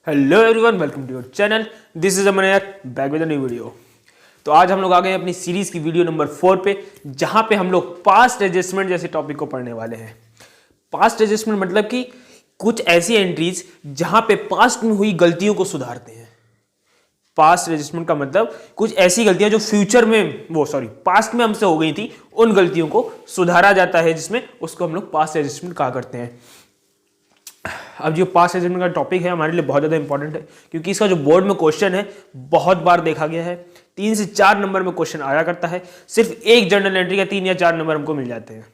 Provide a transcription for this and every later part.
Hello everyone, welcome to your channel. This is Aman यार, back with a new video. तो आज हम लोग आ गए अपनी सीरीज की वीडियो नंबर 4 पे, जहां पे हम लोग पास्ट एडजस्टमेंट जैसे टॉपिक को पढ़ने वाले हैं। पास्ट एडजस्टमेंट मतलब कि कुछ ऐसी एंट्रीज जहां पे पास्ट में हुई गलतियों को सुधारते हैं। पास्ट एडजस्टमेंट का मतलब कुछ ऐसी गलतियां जो फ्यूचर में पास्ट में हमसे हो गई थी, उन गलतियों को सुधारा जाता है, जिसमें उसको हम लोग पास्ट एडजस्टमेंट कहा करते हैं। अब जो पास्ट एडजस्टमेंट का टॉपिक है हमारे लिए बहुत ज़्यादा इंपॉर्टेंट है, क्योंकि इसका जो बोर्ड में क्वेश्चन है बहुत बार देखा गया है। 3 से 4 नंबर में क्वेश्चन आया करता है, सिर्फ एक जर्नल एंट्री का 3 या 4 नंबर हमको मिल जाते हैं।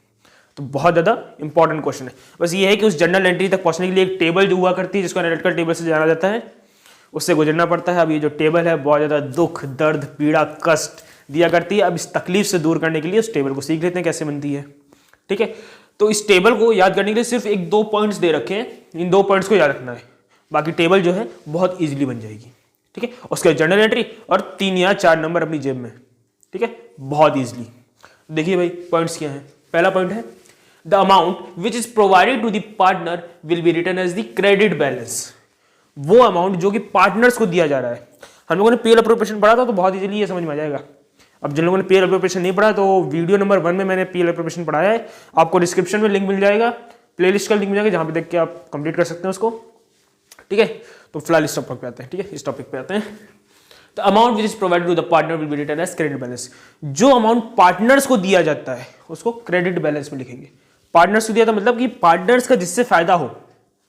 तो बहुत ज़्यादा इंपॉर्टेंट क्वेश्चन है। बस ये है कि उस जर्नल एंट्री तक पहुंचने के लिए एक टेबल जो हुआ करती है, जिसको एनालिटिकल टेबल से जाना जाता है, उससे गुजरना पड़ता है। अब ये जो टेबल है बहुत ज़्यादा दुख, दर्द, पीड़ा, कष्ट दिया करती है। अब इस तकलीफ से दूर करने के लिए उस टेबल को सीख लेते हैं कैसे बनती है। ठीक है, तो इस टेबल को याद करने के लिए सिर्फ 1-2 पॉइंट्स दे रखे हैं, इन 2 पॉइंट्स को याद रखना है, बाकी टेबल जो है बहुत इजीली बन जाएगी। ठीक है, उसके जर्नल एंट्री और 3 या 4 नंबर अपनी जेब में। ठीक है, बहुत इजीली। देखिए भाई, पॉइंट्स क्या है। पहला पॉइंट है the amount which is provided to the partner will be written as the credit balance. वो अमाउंट जो कि पार्टनर्स को दिया जा रहा है। हम लोगों ने पीएल अप्रोप्रिएशन पढ़ा था, तो बहुत इजीली ये समझ में आ जाएगा। अब जिन लोगों ने पीएल अप्रोप्रिएशन नहीं पढ़ा, तो वीडियो नंबर 1 में मैंने पीएल अप्रोप्रिएशन पढ़ाया है, आपको डिस्क्रिप्शन में लिंक मिल जाएगा, प्लेलिस्ट का लिंक मिल जाएगा, जहां पे देख के आप कंप्लीट कर सकते हैं उसको। ठीक है, तो फिलहाल इस टॉपिक पे आते हैं। ठीक है, इस टॉपिक पे आते हैं। The amount which is provided to the partner will be written as credit balance. जो अमाउंट पार्टनर्स को दिया जाता है उसको क्रेडिट बैलेंस में लिखेंगे। पार्टनर्स को दिया था मतलब कि पार्टनर्स का जिससे फायदा हो,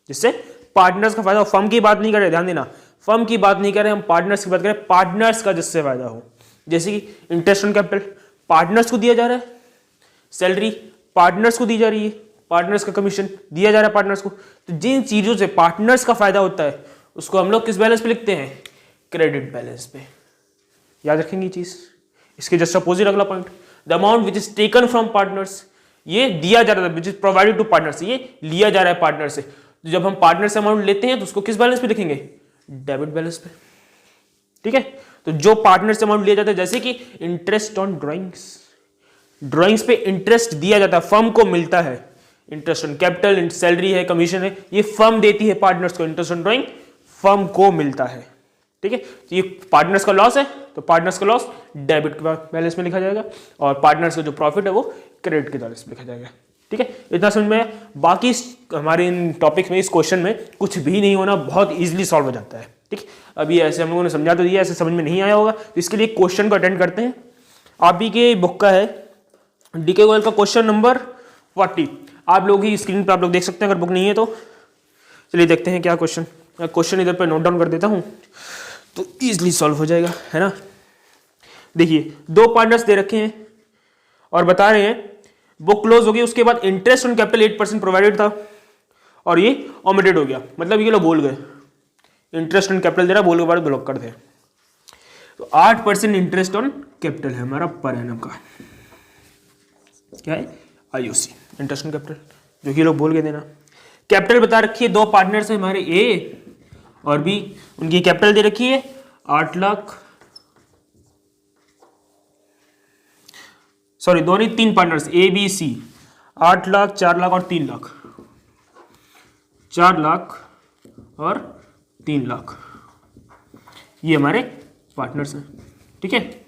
जिससे पार्टनर्स का फायदा हो। फर्म की बात नहीं कर रहे, ध्यान देना, फर्म की बात नहीं कर रहे हम, पार्टनर्स की बात कर रहे हैं। पार्टनर्स का जिससे फायदा हो, जैसे कि इंटरेस्ट ऑन कैपिटल पार्टनर्स को दिया जा रहा है, सैलरी पार्टनर्स को दी जा रही है, पार्टनर्स का कमीशन दिया जा रहा है पार्टनर्स को। तो जिन चीजों से पार्टनर्स का फायदा होता है उसको हम लोग किस बैलेंस पे लिखते हैं? क्रेडिट बैलेंस पे। याद रखेंगे चीज। इसके जस्ट अपोजिट अगला point, the amount which is taken from partners. ये दिया जा रहा है, which is provided to partners, ये लिया जा रहा है पार्टनर से। तो जब हम पार्टनर से अमाउंट लेते हैं तो उसको किस बैलेंस पे लिखेंगे? डेबिट बैलेंस पे। ठीक है, तो जो पार्टनर से अमाउंट लिया जाता है, जैसे कि इंटरेस्ट ऑन ड्राइंग्स, ड्राइंग्स पे इंटरेस्ट दिया जाता है, फर्म को मिलता है। इंटरेस्ट ऑन कैपिटल, सैलरी है, कमीशन है, ये फर्म देती है पार्टनर्स को। इंटरेस्ट ऑन ड्राइंग फर्म को मिलता है। ठीक है, तो ये पार्टनर्स का लॉस है, तो पार्टनर्स का लॉस डेबिट बैलेंस में लिखा जाएगा, और पार्टनर्स का जो प्रॉफिट है वो क्रेडिट के बैलेंस में लिखा जाएगा। ठीक है, इतना समझ में। बाकी हमारे इन टॉपिक्स में, इस क्वेश्चन में कुछ भी नहीं होना, बहुत इजीली सॉल्व हो जाता है। ठीक, अभी ऐसे हम लोगों ने समझा तो दिया, ऐसे समझ में नहीं आया होगा, तो इसके लिए क्वेश्चन को अटेंड करते हैं। आप ही के बुक का है डीके गोयल का क्वेश्चन नंबर 40। आप लोग ही स्क्रीन पर आप लोग देख सकते हैं, अगर बुक नहीं है तो। चलिए देखते हैं क्या क्वेश्चन। मैं क्वेश्चन इधर पे नोट डाउन कर देता हूं तो इजीली सॉल्व हो जाएगा, है ना। देखिए, 2 पार्टनर्स दे रखे हैं और बता रहे हैं बुक क्लोज हो गई, उसके बाद इंटरेस्ट ऑन कैपिटल 8% प्रोवाइडेड था और ये ओमिटेड हो गया। मतलब ये लोग भूल गए, इंटरेस्ट ऑन कैपिटल दे रहा, बोल के बाद ब्लॉक कर दे। तो 8% इंटरेस्ट ऑन कैपिटल है हमारा पर एनम का। क्या है? आईओसी, इंटरेस्ट ऑन कैपिटल, जो कि लोग भूल गए देना। कैपिटल बता रखी है, 2 पार्टनर्स है हमारे, ए और बी, उनकी कैपिटल दे रखी है 8 लाख, सॉरी 2 नहीं 3 partners, A B C, 8 lakh, 4 lakh और 3 लाख, 4 लाख और 3 लाख, ये हमारे पार्टनर्स हैं। ठीक है,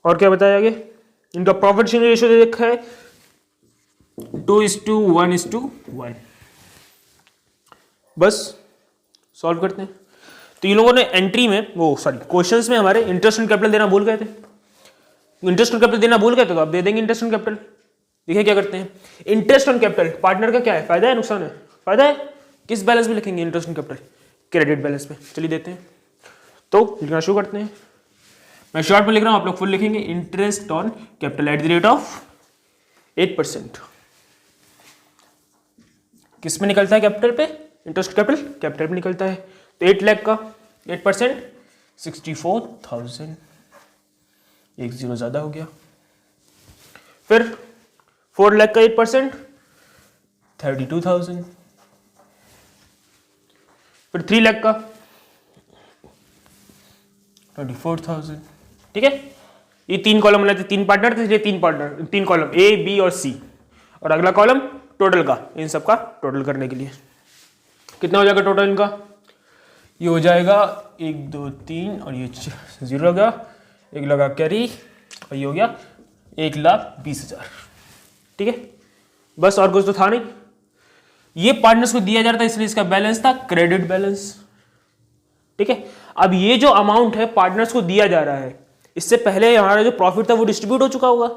और क्या बताया आगे? इनका प्रॉफिट शेयरिंग रेशियो दे रखा है 2:1:1। बस सॉल्व करते हैं। तो ये लोगों ने एंट्री में क्वेश्चंस में हमारे इंटरेस्ट ऑन कैपिटल देना भूल गए थे। इंटरेस्ट ऑन कैपिटल देना भूल गए थे तो आप दे देंगे इंटरेस्ट ऑन कैपिटल। देखिए क्या करते हैं, इंटरेस्ट ऑन कैपिटल पार्टनर का क्या है? फायदा है, नुकसान है? फायदा है। किस बैलेंस में लिखेंगे interest on capital? Credit balance में। चलिए देते हैं, तो लिखना शुरू करते हैं। मैं शॉर्ट में लिख रहा हूं, आप लोग फुल लिखेंगे। Interest on capital at the rate of 8%। किस में निकलता है? कैपिटल पे। इंटरेस्ट कैपिटल कैपिटल पे निकलता है। तो 8 लाख का 8% 64,000, 1 0 ज्यादा हो गया। फिर 4 लाख का 8% 32,000। फिर 3 लाख का 24,000। ठीक है, ये 3 कॉलम बनाते, 3 पार्टनर थे, इसलिए 3 कॉलम, ए बी और सी, और अगला कॉलम टोटल का, इन सब का टोटल करने के लिए। कितना हो जाएगा टोटल इनका? ये हो जाएगा 1 2 3 और ये 0 लगा, 1 लगा कैरी और ये हो गया 1,20,000। ठीक है, बस और कुछ तो था नहीं। ये पार्टनर्स को दिया जा रहा था इसलिए इसका बैलेंस था क्रेडिट बैलेंस। ठीक है, अब ये जो अमाउंट है पार्टनर्स को दिया जा रहा है, इससे पहले हमारा जो प्रॉफिट था वो डिस्ट्रीब्यूट हो चुका होगा,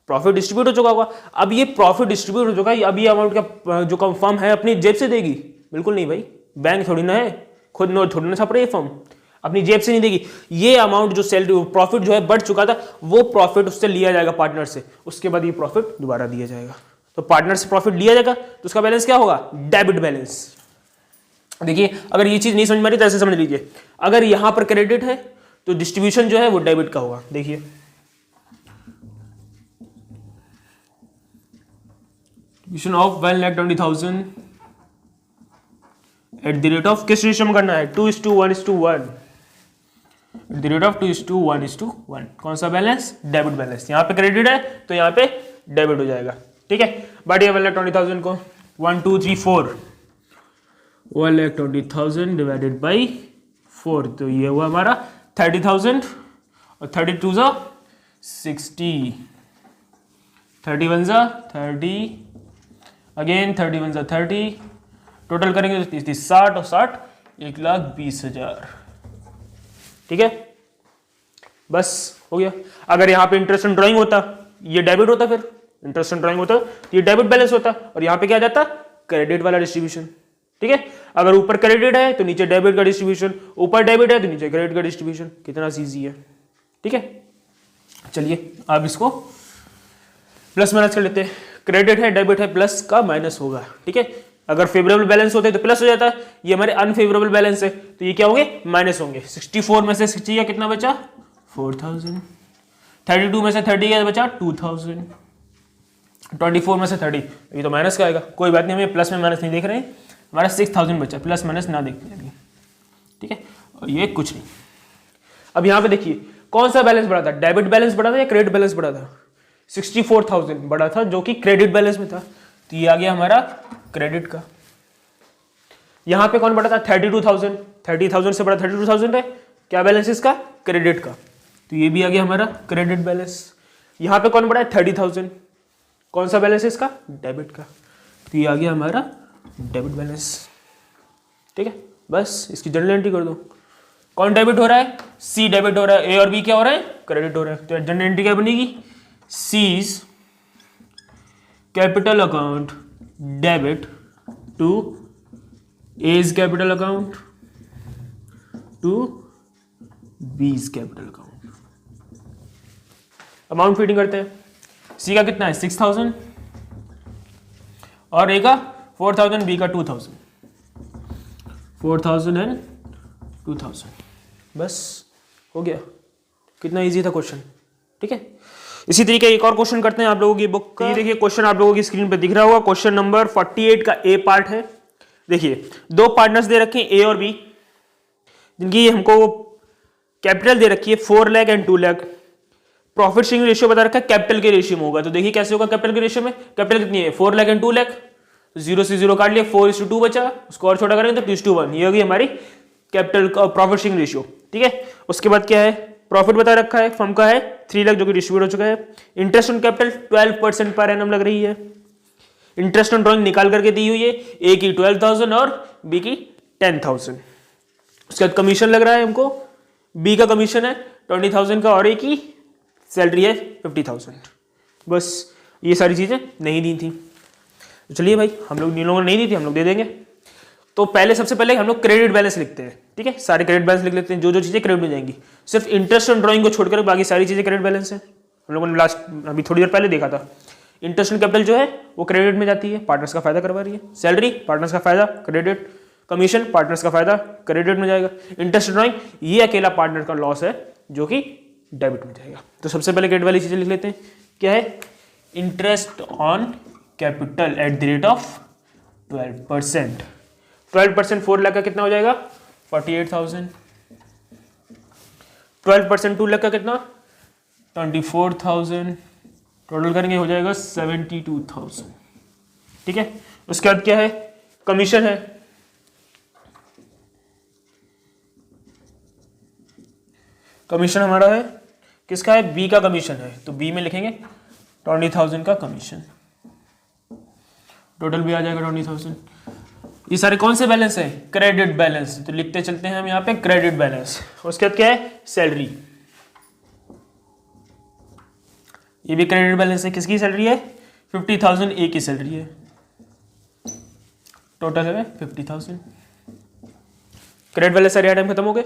प्रॉफिट डिस्ट्रीब्यूट हो चुका होगा। अब ये प्रॉफिट डिस्ट्रीब्यूट हो चुका है, अब ये अमाउंट का जो फर्म है अपनी जेब से देगी? बिल्कुल नहीं भाई, बैंक थोड़ी ना है, खुद नोट थोड़ी ना छाप रही है फर्म, अपनी जेब से नहीं देगी। ये अमाउंट जो सैलरी प्रॉफिट जो है बढ़ चुका था, वो प्रॉफिट उससे लिया जाएगा पार्टनर से, उसके बाद ये प्रॉफिट दोबारा दिया जाएगा। तो पार्टनर से प्रॉफिट लिया जाएगा तो उसका बैलेंस क्या होगा? Debit balance. देखिए, अगर ये चीज नहीं समझ में आ रही तो ऐसे समझ लीजिए, अगर यहां पर क्रेडिट है तो डिस्ट्रीब्यूशन जो है वो डेबिट का होगा। देखिए, distribution of 1,20,000 at the rate of, किस रेशियो में करना है? 2:1:1, एट द रेट ऑफ 2:1:1। कौन सा बैलेंस? Debit balance. यहां पे क्रेडिट है तो यहां पे डेबिट हो जाएगा। ठीक है, बट ये 1,20,000 को 1 2 3 4 1,20,000 डिवाइडेड बाई 4, तो ये हुआ हमारा 30,000 और 32 जा 60, 31 जा 30, अगेन 31 जा 30, टोटल करेंगे तो 30 60 और 60 1,20,000। ठीक है, बस हो गया। अगर यहाँ पे इंटरेस्ट एंड ड्राइंग होता, ये डेबिट होता, फिर इंटरेस्ट एंड ड्राइंग होता तो ये डेबिट बैलेंस होता और यहाँ पे क्या आ जाता? क्रेडिट वाला डिस्ट्रीब्यूशन। ठीक है, अगर ऊपर क्रेडिट है तो नीचे डेबिट का डिस्ट्रीब्यूशन, ऊपर डेबिट है तो नीचे क्रेडिट का डिस्ट्रीब्यूशन। कितना इजी है। ठीक है, चलिए अब इसको प्लस माइनस कर लेते हैं। क्रेडिट है, डेबिट है, प्लस का माइनस होगा। ठीक है, अगर फेवरेबल बैलेंस होते तो प्लस हो जाता है, ये हमारे अनफेवरेबल बैलेंस है तो ये क्या होंगे? माइनस होंगे। 64 में से 60 का कितना बचा? 4,000। 32 में से 30 का बचा 2,000। 24 में से 30, ये तो माइनस का आएगा। कोई बात नहीं, हमें प्लस में माइनस नहीं देख रहे हैं, हमारा 6,000 बचा, प्लस माइनस ना देखते हैं। ठीक है, और ये कुछ नहीं। अब यहाँ पे देखिए कौन सा बैलेंस बढ़ा था? डेबिट बैलेंस बढ़ा था या क्रेडिट बैलेंस बढ़ा था? 64,000 बढ़ा था जो कि क्रेडिट बैलेंस में था, तो ये आ गया हमारा क्रेडिट का। यहाँ पे कौन बढ़ा था? 32,000, 30,000 से बढ़ा 32,000 है, क्या बैलेंस इसका? क्रेडिट का, तो ये भी आ गया हमारा क्रेडिट बैलेंस। यहाँ पे कौन बढ़ा है? 30,000, कौन सा बैलेंस है इसका? डेबिट का, तो ये आ गया हमारा डेबिट बैलेंस। ठीक है, बस इसकी जनरल एंट्री कर दो। कौन डेबिट हो रहा है? सी डेबिट हो रहा है, ए और बी क्या हो रहा है? क्रेडिट हो रहा है। तो जनरल एंट्री क्या बनेगी? C's capital account debit to A's capital account to B's capital account. Amount feeding करते हैं। सी का कितना है? 6,000 और ए का 4,000, बी का 2,000, 4,000 एंड 2,000। बस हो गया। कितना इजी था क्वेश्चन। ठीक है, इसी तरीके एक और क्वेश्चन करते हैं आप लोगों की बुक का। ये देखिए क्वेश्चन आप लोगों की स्क्रीन पे दिख रहा होगा, क्वेश्चन नंबर 48 का ए पार्ट है। देखिए दो पार्टनर्स दे रखे हैं ए और बी, जिनकी हमको कैपिटल दे रखी है 4 lakh and 2 lakh. Profit sharing ratio बता रखा है कैपिटल के रेशियो में होगा। तो देखिए कैसे होगा कैपिटल के रेशियो में? कैपिटल कितनी है? 4 लाख एंड 2 लाख, तो 0 से 0 काट लिया, 4:2 बचा, उसको और छोटा करेंगे तो 2:1। ये होगी हमारी कैपिटल का प्रॉफिट शेयरिंग रेशियो। ठीक है, उसके बाद क्या है? प्रॉफिट बता रखा है फर्म का है 3 लाख जो कि डिस्ट्रीब्यूट हो चुका है। Interest on capital 12% per annum लग रही है। इंटरेस्ट ऑन ड्राइंग निकाल करके दी हुई है, ए की 12,000 और बी की 10,000। उसके बाद कमीशन लग रहा है हमको, बी का कमीशन है 20,000 का और ए की सैलरी है 50,000। बस ये सारी चीजें नहीं दी थी। तो चलिए भाई, हम लोग इन लोगों ने नहीं दी थी, हम लोग दे देंगे। तो पहले सबसे पहले हम लोग क्रेडिट बैलेंस लिखते हैं। ठीक है, सारे क्रेडिट बैलेंस लिख लेते हैं, जो जो चीजें क्रेडिट में जाएंगी। सिर्फ इंटरेस्ट ऑन ड्राइंग को छोड़कर बाकी सारी चीजें क्रेडिट बैलेंस है। हम लोगों ने लास्ट अभी थोड़ी देर पहले देखा था। इंटरेस्ट ऑन कैपिटल जो है वो क्रेडिट में जाती है, पार्टनर्स का फायदा करवा रही है। सैलरी पार्टनर्स का फायदा क्रेडिट, कमीशन पार्टनर्स का फायदा क्रेडिट में जाएगा। इंटरेस्ट ड्राइंग ये अकेला पार्टनर का लॉस है जो कि डेबिट में जाएगा। तो सबसे पहले क्रेडिट वाली चीजें लिख लेते हैं। क्या है? Interest on capital at the rate of 12%। 12% 4 lakh का कितना हो जाएगा? 48,000। 12% 2 लाख का कितना? 24,000। टोटल करेंगे हो जाएगा 72,000। ठीक है। उसके बाद क्या है, कमीशन है, कमीशन हमारा है किसका है, बी का कमीशन है, तो बी में लिखेंगे 20,000 का कमीशन, टोटल भी आ जाएगा 20,000। ये सारे कौन से बैलेंस है, क्रेडिट बैलेंस, तो लिखते चलते हैं हम यहाँ पे क्रेडिट बैलेंस। उसके बाद क्या है, सैलरी, ये भी क्रेडिट बैलेंस है, किसकी सैलरी है, 50,000 ए की सैलरी है, टोटल है 50,000। क्रेडिट बैलेंस सारे आइटम खत्म हो गए,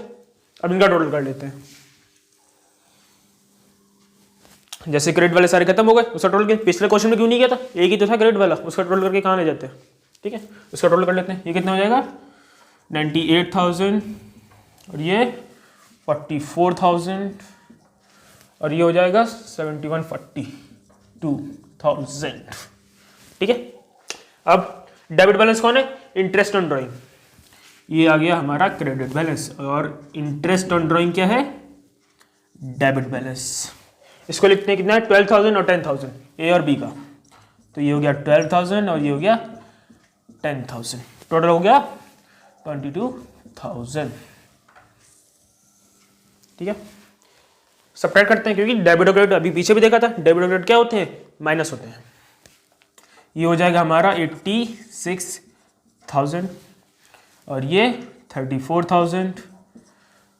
अब इनका टोटल कर लेते हैं। जैसे क्रेडिट वाले सारे खत्म हो गए, उसका टोटल पिछले क्वेश्चन में क्यों नहीं किया था, एक ही तो था क्रेडिट वाला, उसका टोटल करके कहाँ ले जाते हैं, ठीक है, उसका टोटल कर लेते हैं। ये कितना हो जाएगा 98,000 और ये 44,000 और ये हो जाएगा 71,42,000, ठीक है। अब डेबिट बैलेंस कौन है, इंटरेस्ट ऑन ड्राइंग, ये आ गया हमारा क्रेडिट बैलेंस, और इंटरेस्ट ऑन ड्राइंग क्या है, डेबिट बैलेंस। इसको लिखते हैं कितना है, 12,000 और 10,000, ए और बी का, तो ये हो गया 12,000 और ये हो गया 10,000, टोटल हो गया 22,000, ठीक है। सब्ट्रैक्ट करते हैं, क्योंकि डेबिट और क्रेडिट अभी पीछे भी देखा था, डेबिट और क्रेडिट क्या होते हैं, माइनस होते हैं। ये हो जाएगा हमारा 86,000 और ये 34,000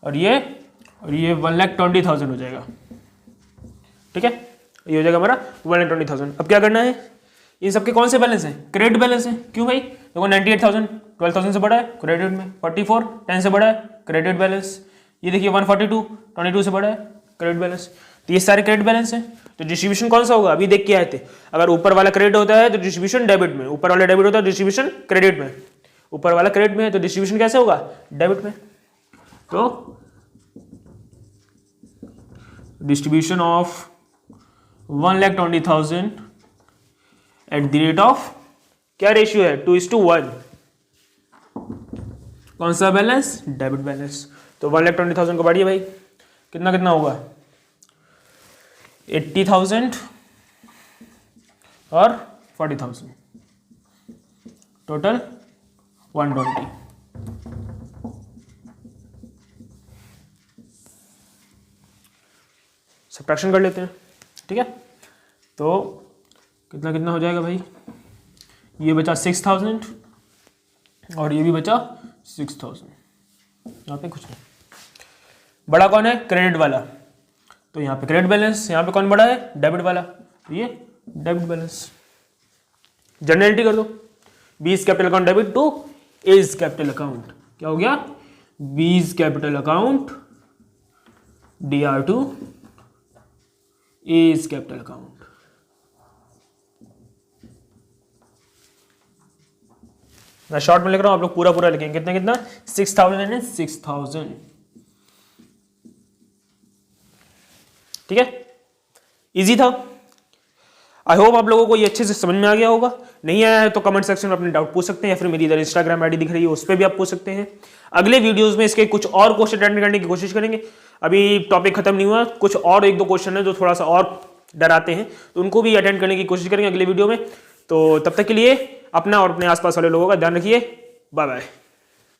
और ये 1,20,000 हो जाएगा, ठीक है। ये हो जाएगा हमारा 1,20,000। अब क्या करना है, इन सबके कौन से बैलेंस हैं, क्रेडिट बैलेंस है, क्यों भाई, देखो 98,000 12,000 से बड़ा है, क्रेडिट में 44 10 से बड़ा है, क्रेडिट बैलेंस, ये देखिए 142 22 से बड़ा है, क्रेडिट बैलेंस, तो ये सारे क्रेडिट बैलेंस हैं। तो डिस्ट्रीब्यूशन कौन सा होगा, अभी देख के आए थे, अगर ऊपर वाला क्रेडिट होता है तो डिस्ट्रीब्यूशन डेबिट में, ऊपर वाला डेबिट होता है डिस्ट्रीब्यूशन क्रेडिट में, ऊपर वाला क्रेडिट में है तो डिस्ट्रीब्यूशन कैसे होगा, डेबिट में। तो distribution of 1,20,000 at the rate of, क्या रेशियो है, 2:1, कौन सा बैलेंस, डेबिट बैलेंस। तो 1,20,000 को बांटिए भाई, कितना कितना होगा, 80,000 और 40,000, टोटल 120। सब्ट्रैक्शन कर लेते हैं, ठीक है। तो कितना कितना हो जाएगा भाई, ये बचा 6,000 और ये भी बचा 6,000, यहाँ पे कुछ नहीं। बड़ा कौन है, क्रेडिट वाला, तो यहाँ पे क्रेडिट बैलेंस, यहाँ पे कौन बड़ा है, डेबिट वाला, तो ये डेबिट बैलेंस। जनरलिटी कर दो, B is capital account debit to A is capital account, क्या हो गया, B is capital account DR to A is capital account. मैं शॉर्ट में लिख रहा हूं, आप लोग पूरा पूरा लिखेंगे, कितना कितना 6,000 एंड 6,000, ठीक है, इजी था। आई होप आप लोगों को ये अच्छे से समझ में आ गया होगा। नहीं आया है तो कमेंट सेक्शन में अपने डाउट पूछ सकते हैं, या फिर मेरी इधर इंस्टाग्राम आईडी दिख रही है उस पर भी आप पूछ सकते हैं। अगले वीडियोस में इसके कुछ और क्वेश्चन अटेंड करने की कोशिश करेंगे। अभी टॉपिक खत्म नहीं हुआ, कुछ और 1-2 क्वेश्चन है जो थोड़ा सा और डराते हैं, तो उनको भी अटेंड करने की कोशिश करेंगे अगले वीडियो में। तो तब तक के लिए अपना और अपने आसपास वाले लोगों का ध्यान रखिए। Bye bye.